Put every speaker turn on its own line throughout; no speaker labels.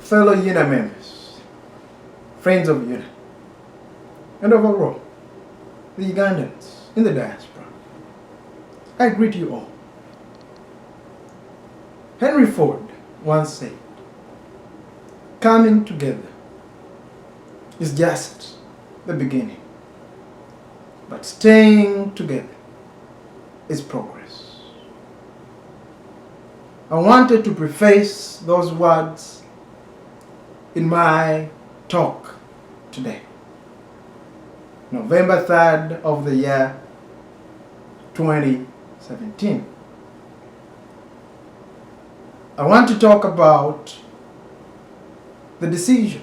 fellow Unaa members, friends of Unaa, and overall, the Ugandans in the diaspora, I greet you all. Henry Ford once said, coming together is just the beginning, but staying together is progress. I wanted to preface those words in my talk today, November 3rd of the year 2017. I want to talk about the decision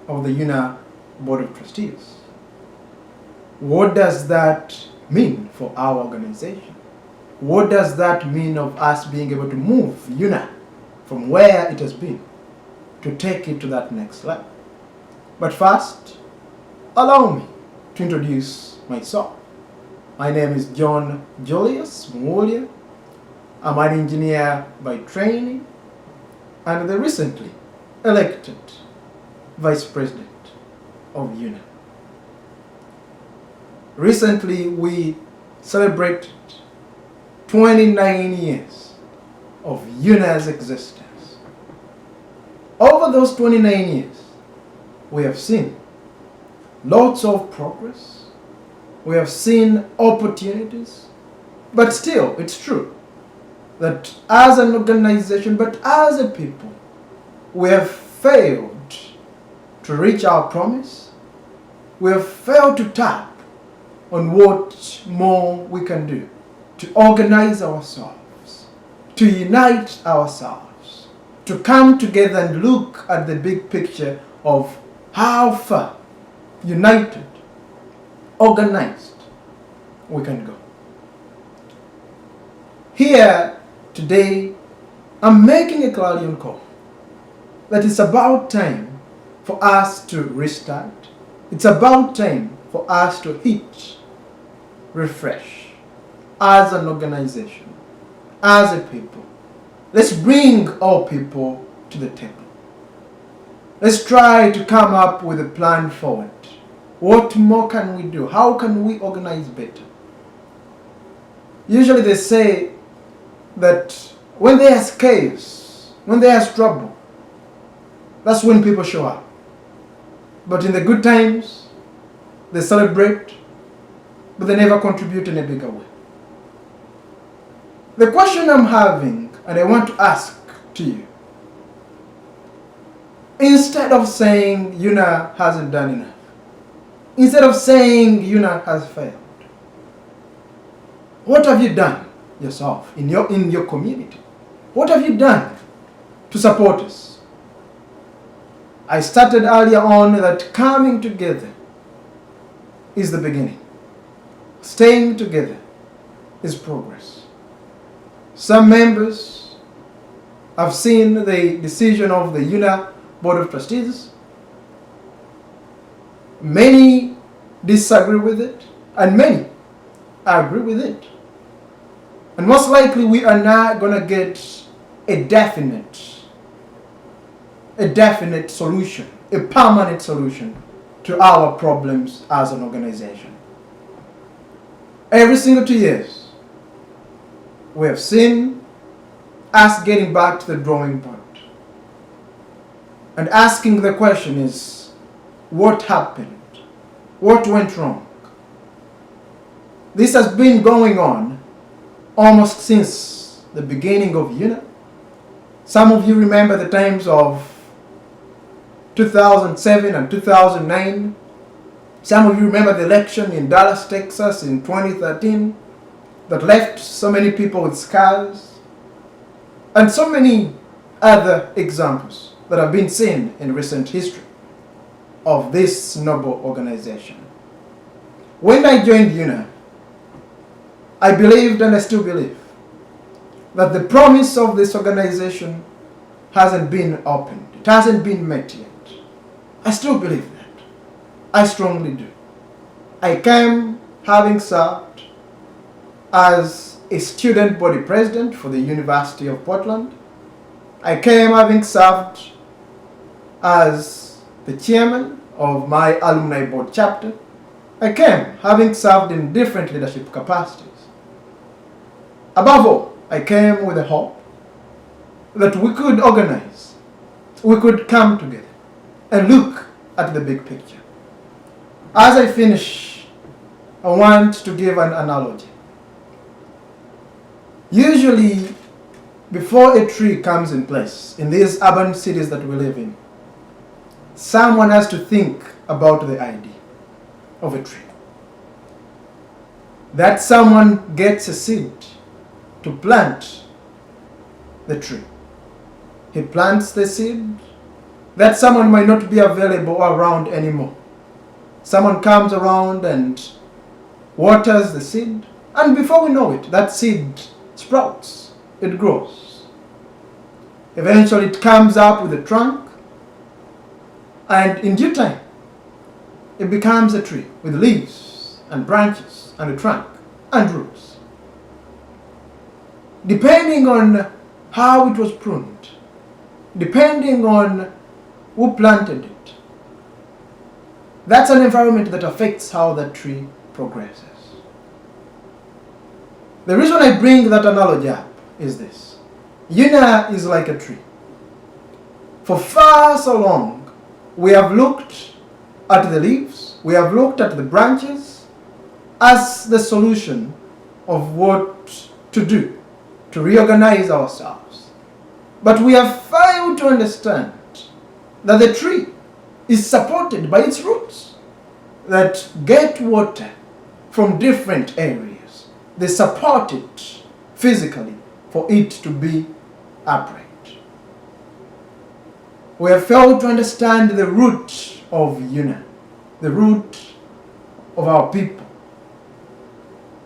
of the Unaa Board of Trustees. What does that mean for our organization? What does that mean of us being able to move Unaa from where it has been to take it to that next level? But first, allow me to introduce myself. My name is John Julius Mwulia. I'm an engineer by training and the recently elected Vice President of Unaa. Recently, we celebrated 29 years of Unaa's existence. Over those 29 years, we have seen lots of progress. We have seen opportunities. But still, it's true that as an organization, but as a people, we have failed to reach our promise. We have failed to tap on what more we can do to organize ourselves, to unite ourselves, to come together and look at the big picture of how far united, organized we can go. Here today, I'm making a clarion call that it's about time for us to restart. It's about time for us to hit refresh as an organization, as a people. Let's bring all people to the table. Let's try to come up with a plan forward. What more can we do? How can we organize better? Usually they say that when there's chaos, when there's trouble, that's when people show up. But in the good times, they celebrate, but they never contribute in a bigger way. The question I'm having, and I want to ask to you, instead of saying Unaa hasn't done enough, instead of saying Unaa has failed, what have you done yourself in your community? What have you done to support us? I started earlier on that coming together is the beginning. Staying together is progress. Some members have seen the decision of the Unaa Board of Trustees. Many disagree with it, and many agree with it. And most likely we are not going to get a definite solution, a permanent solution to our problems as an organization. Every single 2 years, we have seen us getting back to the drawing board and asking the question is, what happened? What went wrong? This has been going on almost since the beginning of Unaa. Some of you remember the times of 2007 and 2009. Some of you remember the election in Dallas, Texas in 2013 that left so many people with scars, and so many other examples that have been seen in recent history of this noble organization. When I joined Unaa, I believed, and I still believe, that the promise of this organization hasn't been opened. It hasn't been met yet. I still believe that. I strongly do. I came having served as a student body president for the University of Portland. I came having served as the chairman of my alumni board chapter, I came having served in different leadership capacities. Above all, I came with the hope that we could organize, we could come together and look at the big picture. As I finish, I want to give an analogy. Usually, before a tree comes in place in these urban cities that we live in, someone has to think about the idea of a tree. That someone gets a seed to plant the tree. He plants the seed. That someone might not be available or around anymore. Someone comes around and waters the seed, and before we know it, that seed sprouts, it grows. Eventually it comes up with a trunk, and in due time, it becomes a tree with leaves and branches and a trunk and roots. Depending on how it was pruned, depending on who planted it, that's an environment that affects how that tree progresses. The reason I bring that analogy up is this. Unaa is like a tree. For far so long, we have looked at the leaves, we have looked at the branches as the solution of what to do to reorganize ourselves. But we have failed to understand that the tree is supported by its roots that get water from different areas. They support it physically for it to be upright. We have failed to understand the root of Unaa, the root of our people.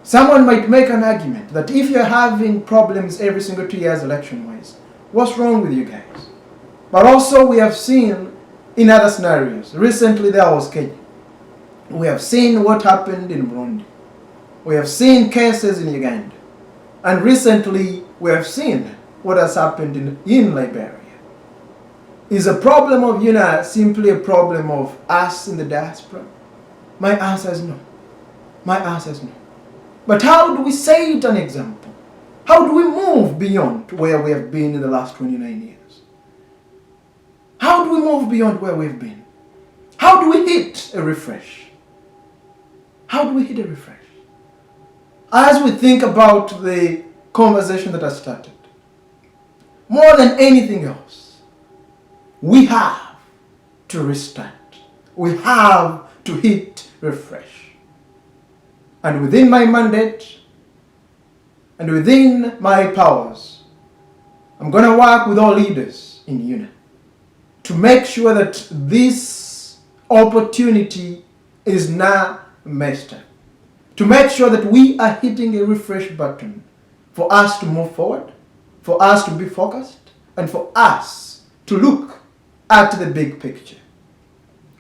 Someone might make an argument that if you're having problems every single 2 years election-wise, what's wrong with you guys? But also we have seen in other scenarios. Recently there was Kenya. We have seen what happened in Burundi. We have seen cases in Uganda. And recently we have seen what has happened in Liberia. Is a problem of Unaa simply a problem of us in the diaspora? My answer is no. My answer is no. But how do we set an example? How do we move beyond where we have been in the last 29 years? How do we move beyond where we've been? How do we hit a refresh? How do we hit a refresh? As we think about the conversation that has started, more than anything else, we have to restart. We have to hit refresh. And within my mandate, and within my powers, I'm going to work with all leaders in Unaa to make sure that this opportunity is now mastered. To make sure that we are hitting a refresh button for us to move forward, for us to be focused, and for us to look at the big picture.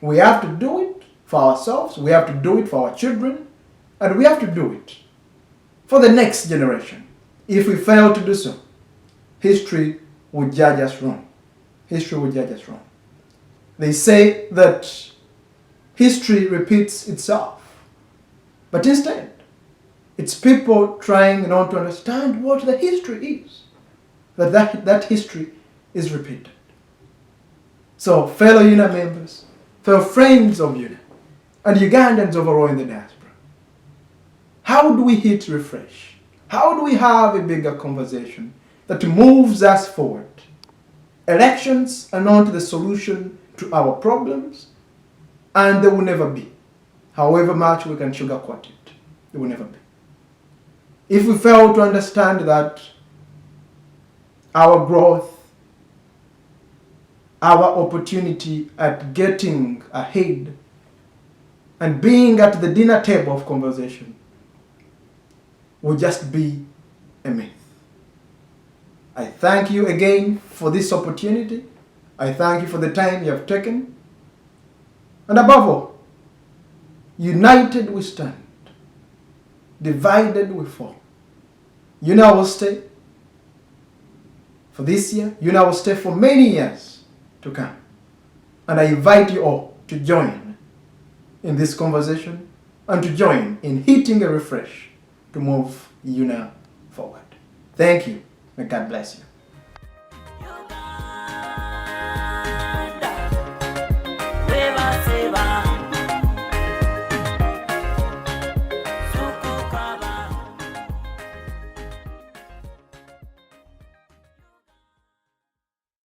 We have to do it for ourselves, we have to do it for our children, and we have to do it for the next generation. If we fail to do so, history will judge us wrong. History will judge us wrong. They say that history repeats itself. But instead, it's people trying not to understand what the history is. That history is repeated. So, fellow Unaa members, fellow friends of Unaa, and Ugandans overall in the diaspora, how do we hit refresh? How do we have a bigger conversation that moves us forward? Elections are not the solution to our problems, and they will never be. However much we can sugarcoat it, it will never be. If we fail to understand that our growth, our opportunity at getting ahead and being at the dinner table of conversation will just be a myth. I thank you again for this opportunity. I thank you for the time you have taken. And above all, united we stand, divided we fall. Unaa will stay for this year. Unaa will stay for many years to come. And I invite you all to join in this conversation and to join in hitting a refresh to move Unaa forward. Thank you. May God bless you.